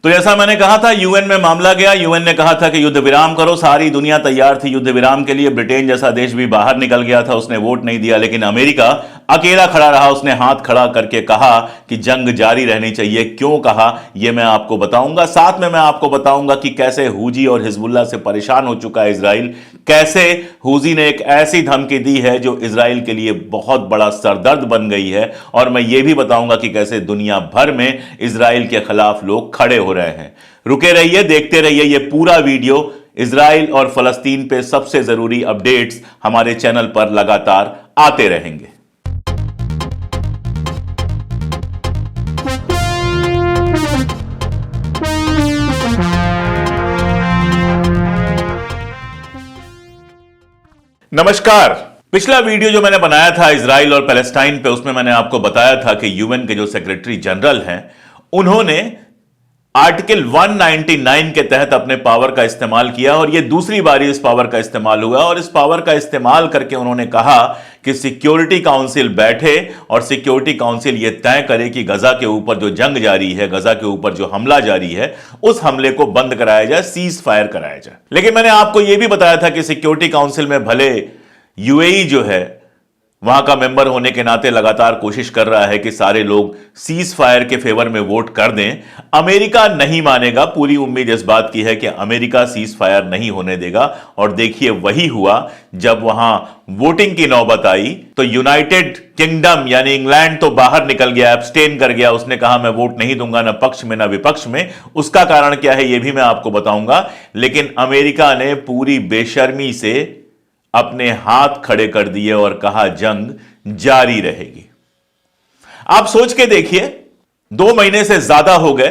तो जैसा मैंने कहा था, यूएन में मामला गया। यूएन ने कहा था कि युद्ध विराम करो। सारी दुनिया तैयार थी युद्ध विराम के लिए। ब्रिटेन जैसा देश भी बाहर निकल गया था, उसने वोट नहीं दिया। लेकिन अमेरिका अकेला खड़ा रहा। उसने हाथ खड़ा करके कहा कि जंग जारी रहनी चाहिए। क्यों कहा, यह मैं आपको बताऊंगा। साथ में मैं आपको बताऊंगा कि कैसे हूजी और हिजबुल्लाह से परेशान हो चुका है इजराइल। कैसे हूजी ने एक ऐसी धमकी दी है जो इजराइल के लिए बहुत बड़ा सरदर्द बन गई है। और मैं यह भी बताऊंगा कि कैसे दुनिया भर में इजराइल के खिलाफ लोग खड़े हो रहे हैं। रुके रहिए, देखते रहिए ये पूरा वीडियो। इजराइल और फलस्तीन पे सबसे जरूरी अपडेट्स हमारे चैनल पर लगातार आते रहेंगे। नमस्कार। पिछला वीडियो जो मैंने बनाया था इजराइल और पैलेस्टाइन पे, उसमें मैंने आपको बताया था कि यूएन के जो सेक्रेटरी जनरल हैं, उन्होंने आर्टिकल 199 के तहत अपने पावर का इस्तेमाल किया। और यह दूसरी बारी इस पावर का इस्तेमाल हुआ। और इस पावर का इस्तेमाल करके उन्होंने कहा कि सिक्योरिटी काउंसिल बैठे और सिक्योरिटी काउंसिल यह तय करे कि गजा के ऊपर जो जंग जारी है, गजा के ऊपर जो हमला जारी है, उस हमले को बंद कराया जाए, सीज फायर कराया जाए। लेकिन मैंने आपको यह भी बताया था कि सिक्योरिटी काउंसिल में भले यूएई जो है वहां का मेंबर होने के नाते लगातार कोशिश कर रहा है कि सारे लोग सीज फायर के फेवर में वोट कर दें, अमेरिका नहीं मानेगा। पूरी उम्मीद इस बात की है कि अमेरिका सीज फायर नहीं होने देगा। और देखिए वही हुआ। जब वहां वोटिंग की नौबत आई तो यूनाइटेड किंगडम यानी इंग्लैंड तो बाहर निकल गया, एब्सटेन कर गया। उसने कहा मैं वोट नहीं दूंगा, ना पक्ष में ना विपक्ष में। उसका कारण क्या है यह भी मैं आपको बताऊंगा। लेकिन अमेरिका ने पूरी बेशर्मी से अपने हाथ खड़े कर दिए और कहा जंग जारी रहेगी। आप सोच के देखिए, 2 महीने से ज्यादा हो गए।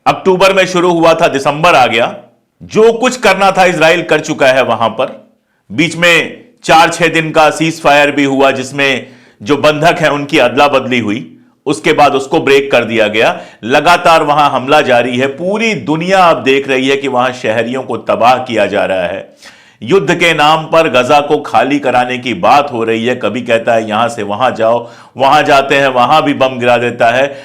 अक्टूबर में शुरू हुआ था, दिसंबर आ गया। जो कुछ करना था इजराइल कर चुका है वहां पर। बीच में 4-6 दिन का सीज फायर भी हुआ, जिसमें जो बंधक हैं उनकी अदला बदली हुई। उसके बाद उसको ब्रेक कर दिया गया। लगातार वहां हमला जारी है। पूरी दुनिया अब देख रही है कि वहां शहरियों को तबाह किया जा रहा है। युद्ध के नाम पर गजा को खाली कराने की बात हो रही है। कभी कहता है यहां से वहां जाओ, वहां जाते हैं वहां भी बम गिरा देता है।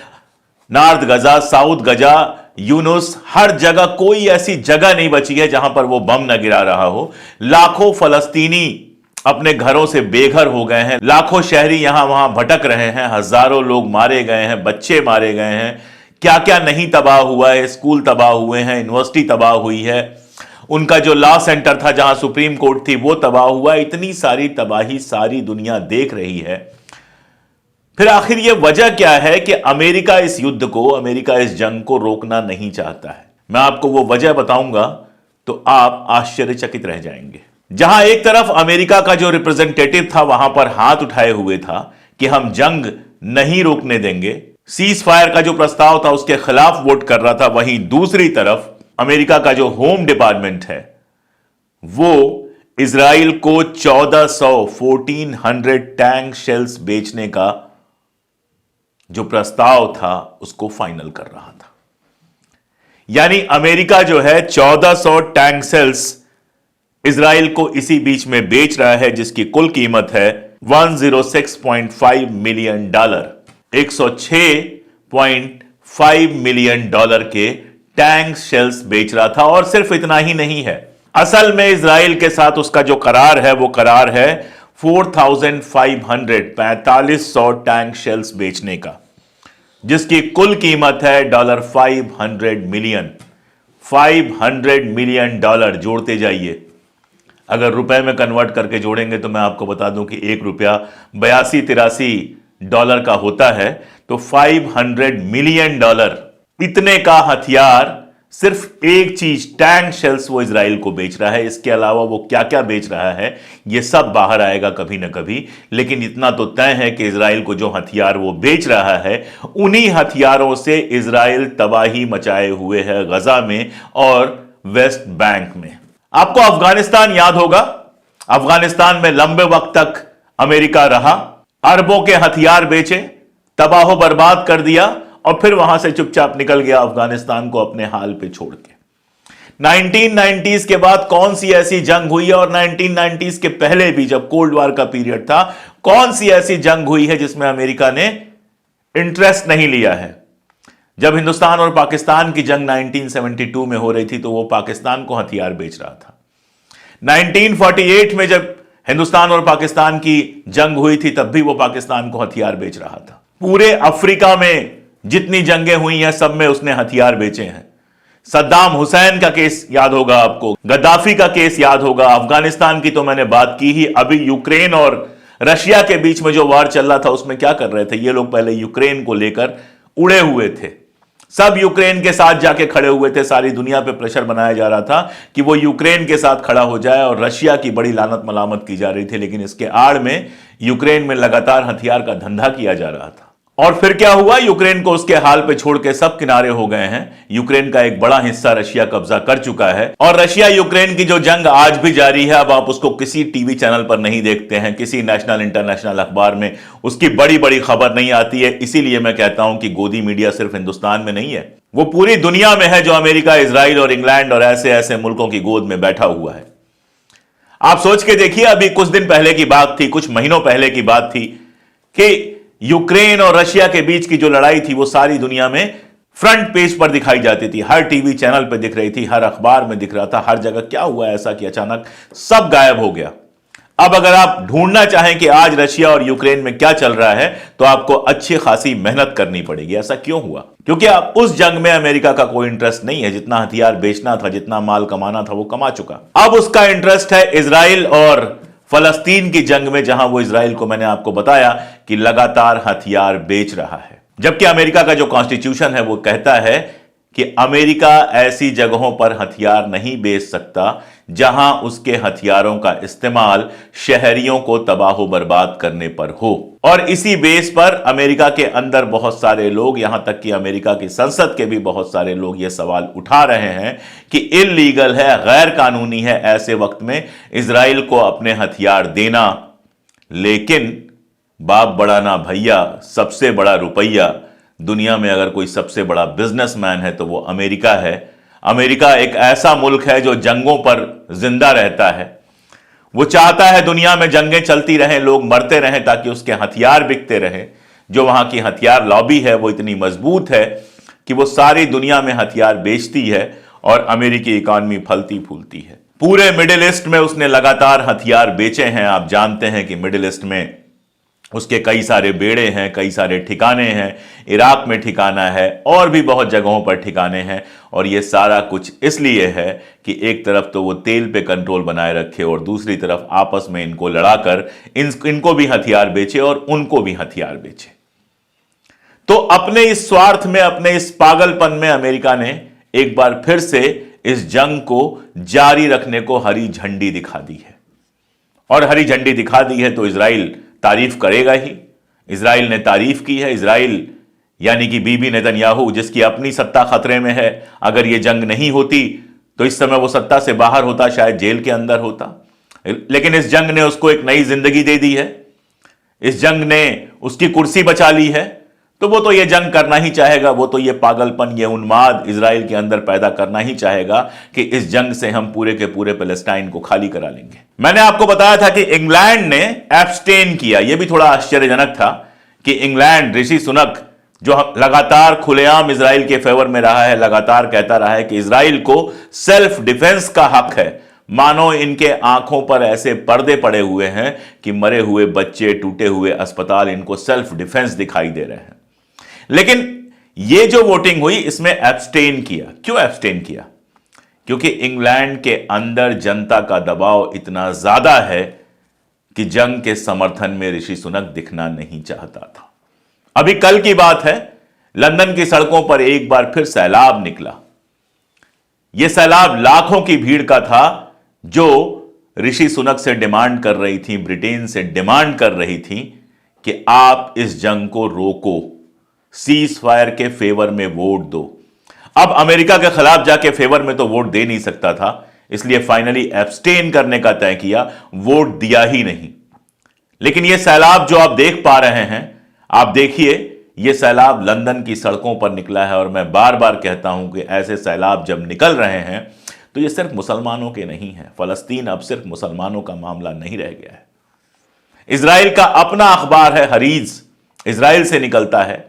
नॉर्थ गजा, साउथ गजा, यूनुस, हर जगह कोई ऐसी जगह नहीं बची है जहां पर वो बम न गिरा रहा हो। लाखों फलस्तीनी अपने घरों से बेघर हो गए हैं। लाखों शहरी यहां वहां भटक रहे हैं। हजारों लोग मारे गए हैं, बच्चे मारे गए हैं। क्या क्या नहीं तबाह हुआ है। स्कूल तबाह हुए हैं, यूनिवर्सिटी तबाह हुई है, उनका जो लॉ सेंटर था जहां सुप्रीम कोर्ट थी वो तबाह हुआ। इतनी सारी तबाही सारी दुनिया देख रही है। फिर आखिर यह वजह क्या है कि अमेरिका इस युद्ध को, अमेरिका इस जंग को रोकना नहीं चाहता है। मैं आपको वो वजह बताऊंगा तो आप आश्चर्यचकित रह जाएंगे। जहां एक तरफ अमेरिका का जो रिप्रेजेंटेटिव था वहां पर हाथ उठाए हुए था कि हम जंग नहीं रोकने देंगे, सीज फायर का जो प्रस्ताव था उसके खिलाफ वोट कर रहा था, वहीं दूसरी तरफ अमेरिका का जो होम डिपार्टमेंट है वो इजराइल को 1400 टैंक शेल्स बेचने का जो प्रस्ताव था उसको फाइनल कर रहा था। यानी अमेरिका जो है 1400 टैंक शेल्स इजराइल को इसी बीच में बेच रहा है, जिसकी कुल कीमत है $106.5 मिलियन, $106.5 मिलियन के टैंक शेल्स बेच रहा था। और सिर्फ इतना ही नहीं है, असल में इजराइल के साथ उसका जो करार है वो करार है 4500 टैंक शेल्स बेचने का, जिसकी कुल कीमत है $500 मिलियन। $500 मिलियन जोड़ते जाइए। अगर रुपए में कन्वर्ट करके जोड़ेंगे तो मैं आपको बता दूं कि $1 $82-83 का होता है। तो $500 मिलियन इतने का हथियार, सिर्फ एक चीज टैंक शेल्स वो इजराइल को बेच रहा है। इसके अलावा वो क्या क्या बेच रहा है ये सब बाहर आएगा कभी ना कभी। लेकिन इतना तो तय है कि इजराइल को जो हथियार वो बेच रहा है, उन्हीं हथियारों से इजराइल तबाही मचाए हुए है गजा में और वेस्ट बैंक में। आपको अफगानिस्तान याद होगा। अफगानिस्तान में लंबे वक्त तक अमेरिका रहा, अरबों के हथियार बेचे, तबाह बर्बाद कर दिया और फिर वहां से चुपचाप निकल गया अफगानिस्तान को अपने हाल पे छोड़ के। 1990s के बाद कौन सी ऐसी जंग हुई है, और 1990s के पहले भी जब कोल्ड वॉर का पीरियड था, कौन सी ऐसी जंग हुई है जिसमें अमेरिका ने इंटरेस्ट नहीं लिया है? जब हिंदुस्तान और पाकिस्तान की जंग 1972 में हो रही थी तो वो पाकिस्तान को हथियार बेच रहा था। 1948 में जब हिंदुस्तान और पाकिस्तान की जंग हुई थी तब भी वो पाकिस्तान को हथियार बेच रहा था। पूरे अफ्रीका में जितनी जंगें हुई हैं सब में उसने हथियार बेचे हैं। सद्दाम हुसैन का केस याद होगा आपको, गद्दाफी का केस याद होगा, अफगानिस्तान की तो मैंने बात की ही। अभी यूक्रेन और रशिया के बीच में जो वार चल रहा था उसमें क्या कर रहे थे ये लोग? पहले यूक्रेन को लेकर उड़े हुए थे, सब यूक्रेन के साथ जाके खड़े हुए थे। सारी दुनिया पे प्रेशर बनाया जा रहा था कि वो यूक्रेन के साथ खड़ा हो जाए और रशिया की बड़ी लानत मलामत की जा रही थी, लेकिन इसके आड़ में यूक्रेन में लगातार हथियार का धंधा किया जा रहा था। और फिर क्या हुआ? यूक्रेन को उसके हाल पे छोड़ के सब किनारे हो गए हैं। यूक्रेन का एक बड़ा हिस्सा रशिया कब्जा कर चुका है और रशिया यूक्रेन की जो जंग आज भी जारी है, अब आप उसको किसी टीवी चैनल पर नहीं देखते हैं, किसी नेशनल इंटरनेशनल अखबार में उसकी बड़ी बड़ी खबर नहीं आती है। इसीलिए मैं कहता हूं कि गोदी मीडिया सिर्फ हिंदुस्तान में नहीं है, वो पूरी दुनिया में है, जो अमेरिका, इजराइल और इंग्लैंड और ऐसे ऐसे मुल्कों की गोद में बैठा हुआ है। आप सोच के देखिए, अभी कुछ दिन पहले की बात थी, कुछ महीनों पहले की बात थी कि यूक्रेन और रशिया के बीच की जो लड़ाई थी वो सारी दुनिया में फ्रंट पेज पर दिखाई जाती थी, हर टीवी चैनल पर दिख रही थी, हर अखबार में दिख रहा था, हर जगह। क्या हुआ ऐसा कि अचानक सब गायब हो गया? अब अगर आप ढूंढना चाहें कि आज रशिया और यूक्रेन में क्या चल रहा है तो आपको अच्छी खासी मेहनत करनी पड़ेगी। ऐसा क्यों हुआ? क्योंकि अब उस जंग में अमेरिका का कोई इंटरेस्ट नहीं है। जितना हथियार बेचना था, जितना माल कमाना था, वो कमा चुका। अब उसका इंटरेस्ट है इजराइल और फलस्तीन की जंग में, जहां वो इजराइल को, मैंने आपको बताया कि लगातार हथियार बेच रहा है। जबकि अमेरिका का जो कॉन्स्टिट्यूशन है वो कहता है कि अमेरिका ऐसी जगहों पर हथियार नहीं बेच सकता जहां उसके हथियारों का इस्तेमाल शहरियों को तबाह बर्बाद करने पर हो। और इसी बेस पर अमेरिका के अंदर बहुत सारे लोग, यहां तक कि अमेरिका की संसद के भी बहुत सारे लोग ये सवाल उठा रहे हैं कि इल्लीगल है, गैर कानूनी है ऐसे वक्त में इजराइल को अपने हथियार देना। लेकिन बाप बड़ा ना भैया, सबसे बड़ा रुपया। दुनिया में अगर कोई सबसे बड़ा बिजनेसमैन है तो वो अमेरिका है। अमेरिका एक ऐसा मुल्क है जो जंगों पर जिंदा रहता है। वो चाहता है दुनिया में जंगें चलती रहें, लोग मरते रहें, ताकि उसके हथियार बिकते रहें। जो वहां की हथियार लॉबी है वो इतनी मजबूत है कि वो सारी दुनिया में हथियार बेचती है और अमेरिकी इकॉनमी फलती फूलती है। पूरे मिडिल ईस्ट में उसने लगातार हथियार बेचे हैं। आप जानते हैं कि मिडिल ईस्ट में उसके कई सारे बेड़े हैं, कई सारे ठिकाने हैं। इराक में ठिकाना है और भी बहुत जगहों पर ठिकाने हैं। और ये सारा कुछ इसलिए है कि एक तरफ तो वो तेल पे कंट्रोल बनाए रखे और दूसरी तरफ आपस में इनको लड़ाकर इनको भी हथियार बेचे और उनको भी हथियार बेचे। तो अपने इस स्वार्थ में, अपने इस पागलपन में अमेरिका ने एक बार फिर से इस जंग को जारी रखने को हरी झंडी दिखा दी है। और हरी झंडी दिखा दी है तो इजराइल तारीफ करेगा ही। इजराइल ने तारीफ की है। इजराइल यानी कि बीबी नेतन्याहू, जिसकी अपनी सत्ता खतरे में है, अगर यह जंग नहीं होती तो इस समय वो सत्ता से बाहर होता, शायद जेल के अंदर होता। लेकिन इस जंग ने उसको एक नई जिंदगी दे दी है। इस जंग ने उसकी कुर्सी बचा ली है। तो वो तो ये जंग करना ही चाहेगा, वो तो ये पागलपन, ये उन्माद इजराइल के अंदर पैदा करना ही चाहेगा कि इस जंग से हम पूरे के पूरे पैलेस्टाइन को खाली करा लेंगे। मैंने आपको बताया था कि इंग्लैंड ने एब्सटेन किया। यह भी थोड़ा आश्चर्यजनक था कि इंग्लैंड, ऋषि सुनक, जो लगातार खुलेआम इजराइल के फेवर में रहा है, लगातार कहता रहा है कि इजराइल को सेल्फ डिफेंस का हक है। मानो इनके आंखों पर ऐसे पर्दे पड़े हुए हैं कि मरे हुए बच्चे, टूटे हुए अस्पताल इनको सेल्फ डिफेंस दिखाई दे रहे हैं। लेकिन यह जो वोटिंग हुई इसमें एब्सटेन किया। क्यों एब्सटेन किया? क्योंकि इंग्लैंड के अंदर जनता का दबाव इतना ज्यादा है कि जंग के समर्थन में ऋषि सुनक दिखना नहीं चाहता था। अभी कल की बात है, लंदन की सड़कों पर एक बार फिर सैलाब निकला। यह सैलाब लाखों की भीड़ का था जो ऋषि सुनक से डिमांड कर रही थी, ब्रिटेन से डिमांड कर रही थी कि आप इस जंग को रोको, सीज फायर के फेवर में वोट दो। अब अमेरिका के खिलाफ जाके फेवर में तो वोट दे नहीं सकता था, इसलिए फाइनली एब्सटेन करने का तय किया, वोट दिया ही नहीं। लेकिन यह सैलाब जो आप देख पा रहे हैं, आप देखिए, यह सैलाब लंदन की सड़कों पर निकला है। और मैं बार बार कहता हूं कि ऐसे सैलाब जब निकल रहे हैं तो यह सिर्फ मुसलमानों के नहीं है। फलस्तीन अब सिर्फ मुसलमानों का मामला नहीं रह गया है। इजराइल का अपना अखबार है हरीज, इजराइल से निकलता है।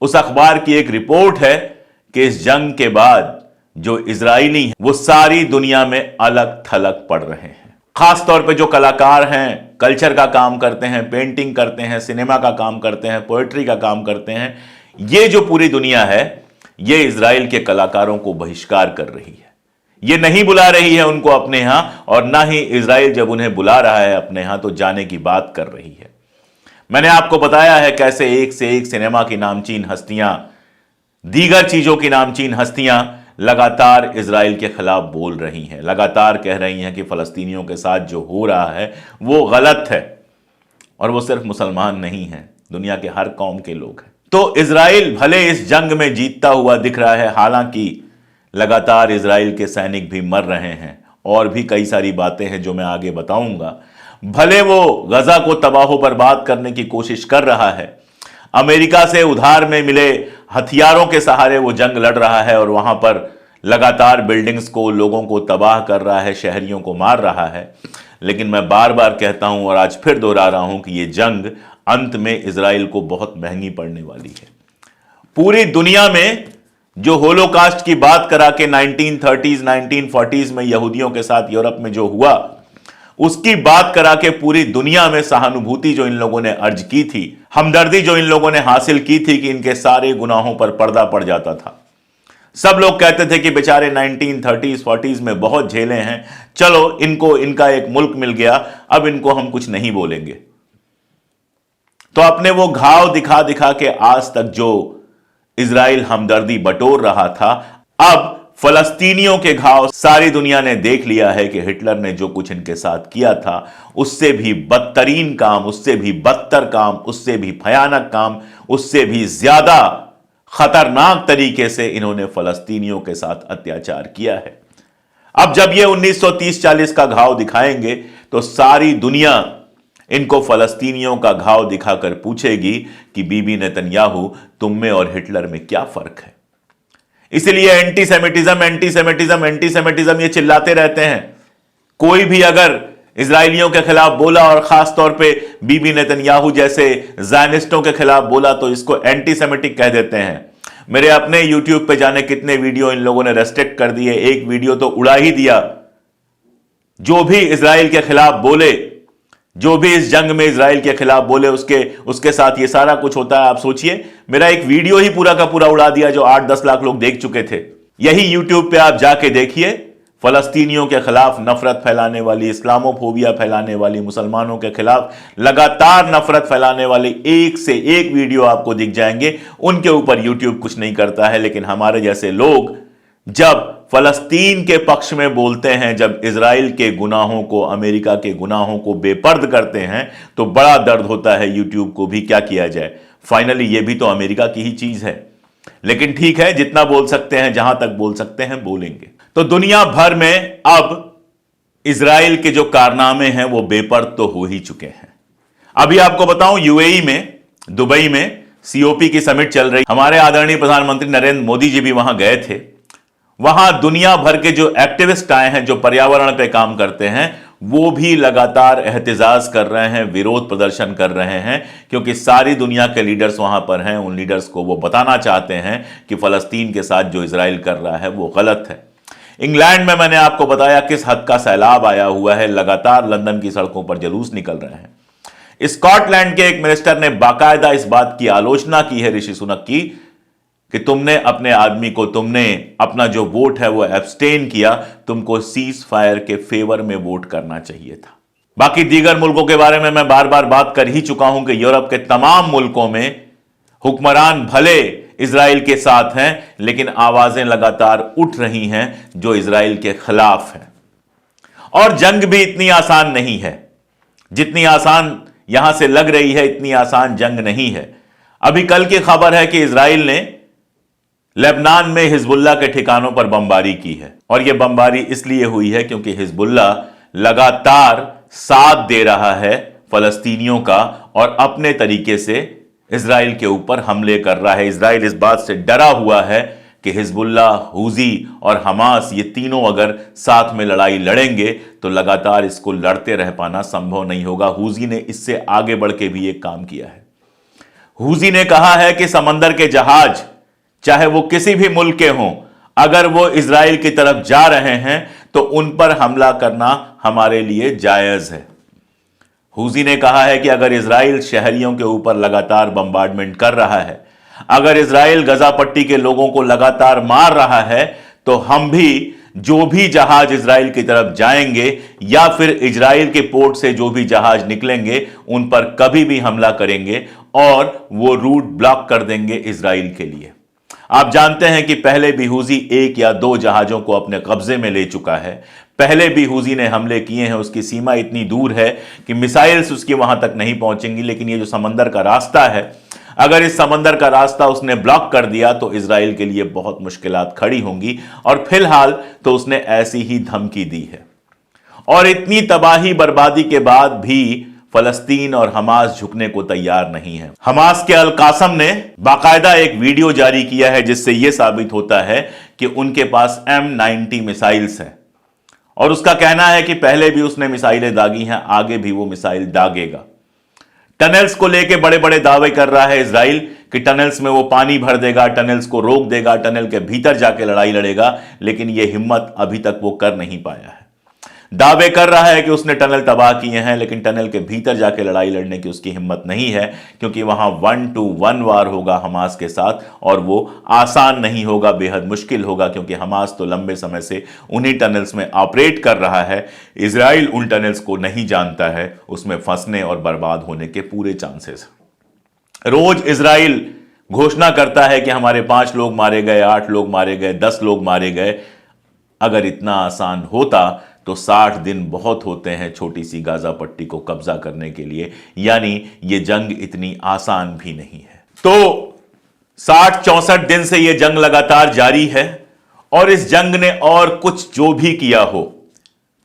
उस अखबार की एक रिपोर्ट है कि इस जंग के बाद जो इजरायली हैं वो सारी दुनिया में अलग थलग पड़ रहे हैं। खास तौर पे जो कलाकार हैं, कल्चर का काम करते हैं, पेंटिंग करते हैं, सिनेमा का काम करते हैं, पोएट्री का काम करते हैं, ये जो पूरी दुनिया है ये इजराइल के कलाकारों को बहिष्कार कर रही है। ये नहीं बुला रही है उनको अपने यहां, और ना ही इजराइल जब उन्हें बुला रहा है अपने यहां तो जाने की बात कर रही है। मैंने आपको बताया है कैसे एक से एक सिनेमा की नामचीन हस्तियां, दीगर चीजों की नामचीन हस्तियां लगातार इजराइल के खिलाफ बोल रही हैं, लगातार कह रही हैं कि फलस्तीनियों के साथ जो हो रहा है वो गलत है। और वो सिर्फ मुसलमान नहीं हैं, दुनिया के हर कौम के लोग हैं। तो इजराइल भले इस जंग में जीतता हुआ दिख रहा है, हालांकि लगातार इजराइल के सैनिक भी मर रहे हैं, और भी कई सारी बातें हैं जो मैं आगे बताऊंगा। भले वो गजा को तबाह बर्बाद करने की कोशिश कर रहा है, अमेरिका से उधार में मिले हथियारों के सहारे वो जंग लड़ रहा है और वहां पर लगातार बिल्डिंग्स को, लोगों को तबाह कर रहा है, शहरियों को मार रहा है। लेकिन मैं बार बार कहता हूं और आज फिर दोहरा रहा हूं कि ये जंग अंत में इजराइल को बहुत महंगी पड़ने वाली है। पूरी दुनिया में जो होलोकास्ट की बात करा के 1930s 1940s में यहूदियों के साथ यूरोप में जो हुआ, उसकी बात करा के पूरी दुनिया में सहानुभूति जो इन लोगों ने अर्ज की थी, हमदर्दी जो इन लोगों ने हासिल की थी कि इनके सारे गुनाहों पर पर्दा पड़ जाता था। सब लोग कहते थे कि बेचारे 1930s 40s में बहुत झेले हैं, चलो इनको इनका एक मुल्क मिल गया, अब इनको हम कुछ नहीं बोलेंगे। तो अपने वो घाव दिखा दिखा के आज तक जो इजराइल हमदर्दी बटोर रहा था, अब फलस्तीनियों के घाव सारी दुनिया ने देख लिया है कि हिटलर ने जो कुछ इनके साथ किया था उससे भी बदतरीन काम, उससे भी बदतर काम, उससे भी भयानक काम, उससे भी ज्यादा खतरनाक तरीके से इन्होंने फलस्तीनियों के साथ अत्याचार किया है। अब जब ये 1930-40 का घाव दिखाएंगे तो सारी दुनिया इनको फलस्तीनियों का घाव दिखाकर पूछेगी कि बीबी नेतन्याहू, तुम में और हिटलर में क्या फर्क है। इसलिए एंटीसेमिटिज्म एंटीसेमिटिज्म एंटीसेमिटिज्म ये चिल्लाते रहते हैं। कोई भी अगर इजरायलियों के खिलाफ बोला और खास तौर पे बीबी नेतन्याहू जैसे ज़ायनिस्टों के खिलाफ बोला तो इसको एंटीसेमिटिक कह देते हैं। मेरे अपने यूट्यूब पे जाने कितने वीडियो इन लोगों ने रेस्ट्रिक्ट कर दिए, एक वीडियो तो उड़ा ही दिया। जो भी इजराइल के खिलाफ बोले, जो भी इस जंग में इजराइल के खिलाफ बोले, उसके साथ ये सारा कुछ होता है। आप सोचिए, मेरा एक वीडियो ही पूरा का पूरा उड़ा दिया जो 8-10 लाख लोग देख चुके थे। यही यूट्यूब पे आप जाके देखिए, फलस्तीनियों के खिलाफ नफरत फैलाने वाली, इस्लामोफोबिया फैलाने वाली, मुसलमानों के खिलाफ लगातार नफरत फैलाने वाली एक से एक वीडियो आपको दिख जाएंगे। उनके ऊपर यूट्यूब कुछ नहीं करता है, लेकिन हमारे जैसे लोग जब फलस्तीन के पक्ष में बोलते हैं, जब इजराइल के गुनाहों को, अमेरिका के गुनाहों को बेपर्द करते हैं, तो बड़ा दर्द होता है यूट्यूब को भी। क्या किया जाए, फाइनली ये भी तो अमेरिका की ही चीज है। लेकिन ठीक है, जितना बोल सकते हैं, जहां तक बोल सकते हैं बोलेंगे। तो दुनिया भर में अब इजराइल के जो कारनामे हैं वो बेपर्द तो हो ही चुके हैं। अभी आपको बताऊं, यूएई में, दुबई में सीओपी की समिट चल रही। हमारे आदरणीय प्रधानमंत्री नरेंद्र मोदी जी भी वहां गए थे। वहां दुनिया भर के जो एक्टिविस्ट आए हैं, जो पर्यावरण पे काम करते हैं, वो भी लगातार एहतजाज कर रहे हैं, विरोध प्रदर्शन कर रहे हैं, क्योंकि सारी दुनिया के लीडर्स वहां पर हैं। उन लीडर्स को वो बताना चाहते हैं कि फलस्तीन के साथ जो इजराइल कर रहा है वो गलत है। इंग्लैंड में मैंने आपको बताया किस हद का सैलाब आया हुआ है, लगातार लंदन की सड़कों पर जुलूस निकल रहे हैं। स्कॉटलैंड के एक मिनिस्टर ने बाकायदा इस बात की आलोचना की है ऋषि सुनक की कि तुमने अपने आदमी को, तुमने अपना जो वोट है वो एब्सटेन किया, तुमको सीज फायर के फेवर में वोट करना चाहिए था। बाकी दीगर मुल्कों के बारे में मैं बार बार बात कर ही चुका हूं कि यूरोप के तमाम मुल्कों में हुक्मरान भले इजराइल के साथ हैं, लेकिन आवाजें लगातार उठ रही हैं जो इजराइल के खिलाफ हैं। और जंग भी इतनी आसान नहीं है, जितनी आसान यहां से लग रही है इतनी आसान जंग नहीं है। अभी कल की खबर है कि इजराइल ने लेबनान में हिजबुल्लाह के ठिकानों पर बमबारी की है, और यह बमबारी इसलिए हुई है क्योंकि हिजबुल्लाह लगातार साथ दे रहा है फलस्तीनियों का और अपने तरीके से इजराइल के ऊपर हमले कर रहा है। इजराइल इस बात से डरा हुआ है कि हिजबुल्लाह, हुजी और हमास, ये तीनों अगर साथ में लड़ाई लड़ेंगे तो लगातार इसको लड़ते रह पाना संभव नहीं होगा। हुजी ने इससे आगे बढ़ के भी एक काम किया है। हूजी ने कहा है कि समंदर के जहाज चाहे वो किसी भी मुल्क के हों, अगर वो इजराइल की तरफ जा रहे हैं तो उन पर हमला करना हमारे लिए जायज है। हूजी ने कहा है कि अगर इजराइल शहरियों के ऊपर लगातार बम्बार्डमेंट कर रहा है, अगर इजराइल गजा पट्टी के लोगों को लगातार मार रहा है, तो हम भी जो भी जहाज इजराइल की तरफ जाएंगे या फिर इजराइल के पोर्ट से जो भी जहाज निकलेंगे उन पर कभी भी हमला करेंगे और वो रूट ब्लॉक कर देंगे इजराइल के लिए। आप जानते हैं कि पहले भी हूजी 1 या 2 जहाजों को अपने कब्जे में ले चुका है। पहले भी हूजी ने हमले किए हैं, उसकी सीमा इतनी दूर है कि मिसाइल्स उसकी वहां तक नहीं पहुंचेंगी। लेकिन ये जो समंदर का रास्ता है, अगर इस समंदर का रास्ता उसने ब्लॉक कर दिया तो इजराइल के लिए बहुत मुश्किलात खड़ी होंगी। और फिलहाल तो उसने ऐसी ही धमकी दी है। और इतनी तबाही बर्बादी के बाद भी फलस्तीन और हमास झुकने को तैयार नहीं है। हमास के अल कासम ने बाकायदा एक वीडियो जारी किया है जिससे यह साबित होता है कि उनके पास M90 मिसाइल्स हैं। और उसका कहना है कि पहले भी उसने मिसाइलें दागी हैं, आगे भी वो मिसाइल दागेगा। टनल्स को लेके बड़े बड़े दावे कर रहा है इजराइल कि टनल्स में वो पानी भर देगा, टनल्स को रोक देगा, टनल के भीतर जाके लड़ाई लड़ेगा। लेकिन ये हिम्मत अभी तक वो कर नहीं पाया है। दावे कर रहा है कि उसने टनल तबाह किए हैं, लेकिन टनल के भीतर जाके लड़ाई लड़ने की उसकी हिम्मत नहीं है, क्योंकि वहां 1-to-1 वार होगा हमास के साथ और वो आसान नहीं होगा, बेहद मुश्किल होगा, क्योंकि हमास तो लंबे समय से उन्हीं टनल्स में ऑपरेट कर रहा है। इजराइल उन टनल्स को नहीं जानता है, उसमें फंसने और बर्बाद होने के पूरे चांसेस। रोज इजराइल घोषणा करता है कि हमारे 5 लोग मारे गए, 8 लोग मारे गए, 10 लोग मारे गए। अगर इतना आसान होता तो 60 दिन बहुत होते हैं छोटी सी गाजा पट्टी को कब्जा करने के लिए। यानी ये जंग इतनी आसान भी नहीं है। तो 60-64 दिन से ये जंग लगातार जारी है और इस जंग ने और कुछ जो भी किया हो,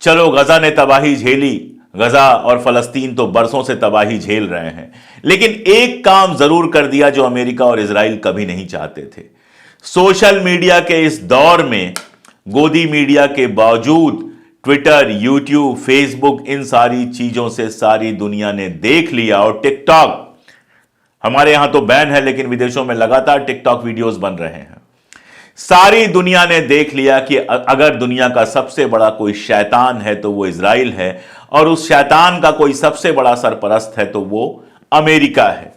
चलो गजा ने तबाही झेली, गजा और फलस्तीन तो बरसों से तबाही झेल रहे हैं, लेकिन एक काम जरूर कर दिया जो अमेरिका और इजराइल कभी नहीं चाहते थे। सोशल मीडिया के इस दौर में गोदी मीडिया के बावजूद ट्विटर, यूट्यूब, फेसबुक, इन सारी चीजों से सारी दुनिया ने देख लिया। और टिकटॉक, हमारे यहां तो बैन है लेकिन विदेशों में लगातार टिकटॉक वीडियोस बन रहे हैं। सारी दुनिया ने देख लिया कि अगर दुनिया का सबसे बड़ा कोई शैतान है तो वो इजराइल है, और उस शैतान का कोई सबसे बड़ा सरपरस्त है तो वो अमेरिका है।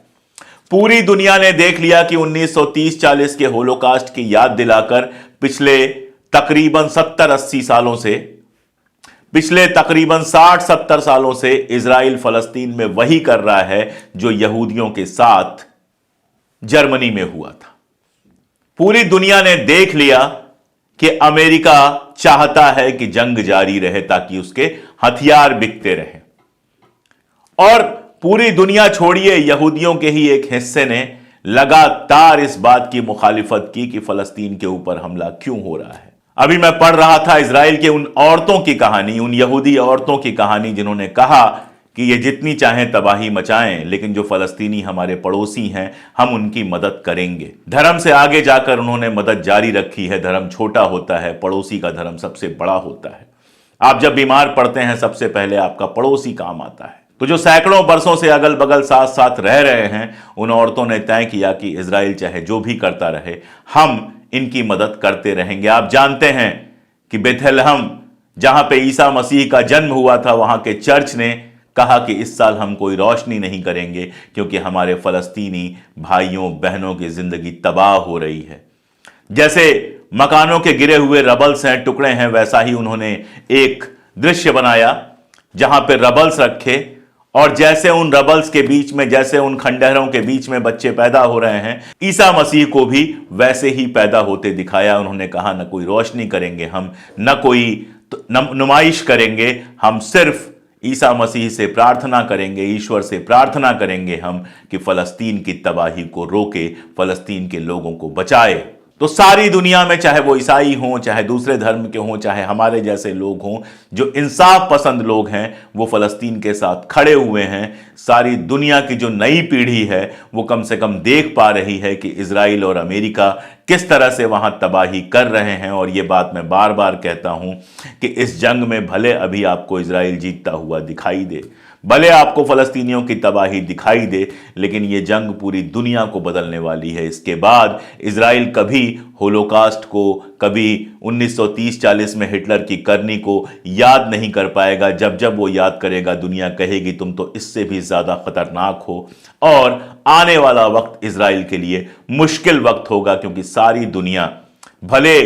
पूरी दुनिया ने देख लिया कि 1930-40 के होलोकास्ट की याद दिलाकर पिछले तकरीबन 70-80 सालों से, पिछले तकरीबन 60-70 सालों से इजराइल फलस्तीन में वही कर रहा है जो यहूदियों के साथ जर्मनी में हुआ था। पूरी दुनिया ने देख लिया कि अमेरिका चाहता है कि जंग जारी रहे ताकि उसके हथियार बिकते रहें। और पूरी दुनिया छोड़िए, यहूदियों के ही एक हिस्से ने लगातार इस बात की मुखालिफत की कि फलस्तीन के ऊपर हमला क्यों हो रहा है। अभी मैं पढ़ रहा था इजराइल के उन औरतों की कहानी, उन यहूदी औरतों की कहानी जिन्होंने कहा कि ये जितनी चाहें तबाही मचाएं, लेकिन जो फलस्तीनी हमारे पड़ोसी हैं हम उनकी मदद करेंगे। धर्म से आगे जाकर उन्होंने मदद जारी रखी है। धर्म छोटा होता है, पड़ोसी का धर्म सबसे बड़ा होता है। आप जब बीमार पड़ते हैं सबसे पहले आपका पड़ोसी काम आता है। तो जो सैकड़ों बरसों से अगल बगल साथ साथ रह रहे हैं, उन औरतों ने तय किया कि इजराइल चाहे जो भी करता रहे, हम इनकी मदद करते रहेंगे। आप जानते हैं कि बेथलहम, जहां पे ईसा मसीह का जन्म हुआ था, वहां के चर्च ने कहा कि इस साल हम कोई रोशनी नहीं करेंगे क्योंकि हमारे फलस्तीनी भाइयों बहनों की जिंदगी तबाह हो रही है। जैसे मकानों के गिरे हुए रबल्स हैं, टुकड़े हैं, वैसा ही उन्होंने एक दृश्य बनाया जहां पे रबल्स रखे और जैसे उन रबल्स के बीच में, जैसे उन खंडहरों के बीच में बच्चे पैदा हो रहे हैं, ईसा मसीह को भी वैसे ही पैदा होते दिखाया। उन्होंने कहा न कोई रोशनी करेंगे हम, न कोई नुमाइश करेंगे, हम सिर्फ ईसा मसीह से प्रार्थना करेंगे, ईश्वर से प्रार्थना करेंगे हम कि फलस्तीन की तबाही को रोके, फलस्तीन के लोगों को बचाए। तो सारी दुनिया में, चाहे वो ईसाई हों, चाहे दूसरे धर्म के हों, चाहे हमारे जैसे लोग हों, जो इंसाफ पसंद लोग हैं, वो फलस्तीन के साथ खड़े हुए हैं। सारी दुनिया की जो नई पीढ़ी है वो कम से कम देख पा रही है कि इजराइल और अमेरिका किस तरह से वहां तबाही कर रहे हैं। और ये बात मैं बार बार कहता हूं कि इस जंग में भले अभी आपको इजराइल जीतता हुआ दिखाई दे, भले आपको फलस्तीनियों की तबाही दिखाई दे, लेकिन यह जंग पूरी दुनिया को बदलने वाली है। इसके बाद इजराइल कभी होलोकास्ट को, कभी 1930-40 में हिटलर की करनी को याद नहीं कर पाएगा। जब जब वो याद करेगा, दुनिया कहेगी तुम तो इससे भी ज्यादा खतरनाक हो। और आने वाला वक्त इजराइल के लिए मुश्किल वक्त होगा, क्योंकि सारी दुनिया, भले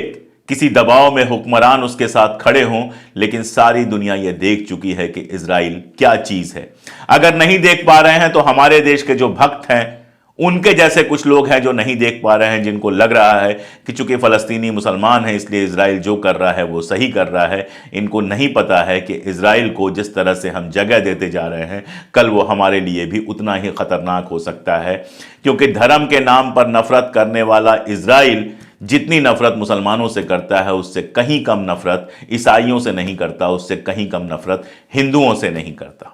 किसी दबाव में हुक्मरान उसके साथ खड़े हों, लेकिन सारी दुनिया यह देख चुकी है कि इजराइल क्या चीज है। अगर नहीं देख पा रहे हैं तो हमारे देश के जो भक्त हैं, उनके जैसे कुछ लोग हैं जो नहीं देख पा रहे हैं, जिनको लग रहा है कि चूंकि फलस्तीनी मुसलमान है इसलिए इजराइल जो कर रहा है वो सही कर रहा है। इनको नहीं पता है कि इजराइल को जिस तरह से हम जगह देते जा रहे हैं, कल वो हमारे लिए भी उतना ही खतरनाक हो सकता है। क्योंकि धर्म के नाम पर नफरत करने वाला इजराइल जितनी नफरत मुसलमानों से करता है, उससे कहीं कम नफरत ईसाइयों से नहीं करता, उससे कहीं कम नफरत हिंदुओं से नहीं करता।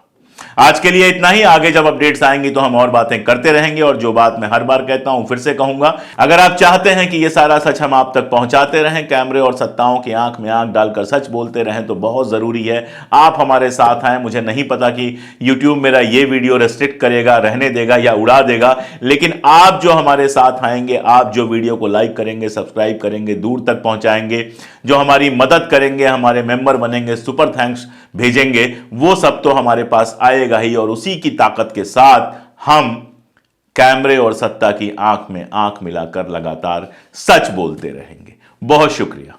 आज के लिए इतना ही। आगे जब अपडेट्स आएंगी तो हम और बातें करते रहेंगे, और जो बात मैं हर बार कहता हूं फिर से कहूंगा, अगर आप चाहते हैं कि यह सारा सच हम आप तक पहुंचाते रहें, कैमरे और सत्ताओं की आंख में आंख डालकर सच बोलते रहें, तो बहुत जरूरी है आप हमारे साथ आए। मुझे नहीं पता कि यूट्यूब मेरा ये वीडियो रेस्ट्रिक्ट करेगा, रहने देगा या उड़ा देगा, लेकिन आप जो हमारे साथ आएंगे, आप जो वीडियो को लाइक करेंगे, सब्सक्राइब करेंगे, दूर तक पहुंचाएंगे, जो हमारी मदद करेंगे, हमारे मेंबर बनेंगे, सुपर थैंक्स भेजेंगे, वो सब तो हमारे पास आएगा ही। और उसी की ताकत के साथ हम कैमरे और सत्ता की आंख में आंख मिलाकर लगातार सच बोलते रहेंगे। बहुत शुक्रिया।